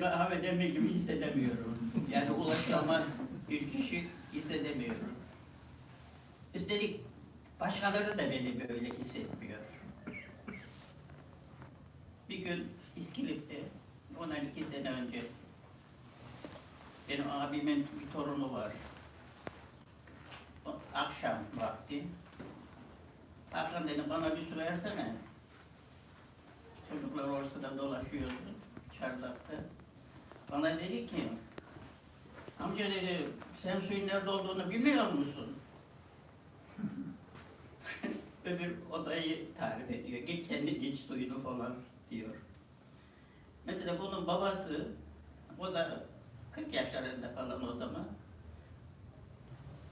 Ahmet Emre gibi hissedemiyorum. Yani ulaşılama bir kişi hissedemiyorum. Üstelik başkaları da beni böyle hissetmiyor. Bir gün İskilip'te, 12 sene önce, benim abimin bir torunu var. Akşam vakti. Hakan dedim, bana bir su versene. Çocuklar ortada dolaşıyordu, çardakta. Bana dedi ki, amca dedi, sen suyun nerede olduğunu bilmiyor musun? Öbür odayı tarif ediyor. Git kendi iç suyunu falan diyor. Mesela bunun babası, o da 40 yaşlarında falan o zaman.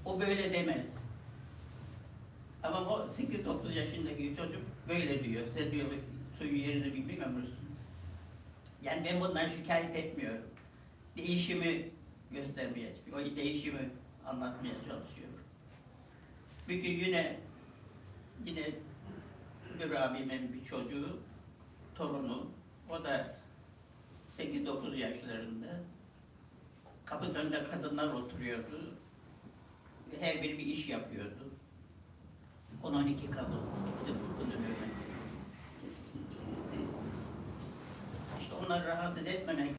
O böyle demez. Ama o 8-9 yaşındaki çocuk böyle diyor. Sen diyor suyun yerini bilmiyor musun? Yani ben bundan şikayet etmiyorum. Değişimi göstermeye çalışıyorum. O değişimi anlatmaya çalışıyorum. Bir gün yine bir abimin bir çocuğu, torunu, o da 8-9 yaşlarında. Kapının önünde kadınlar oturuyordu. Her biri bir iş yapıyordu. 10-12 kadın. İşte onları rahatsız etmemek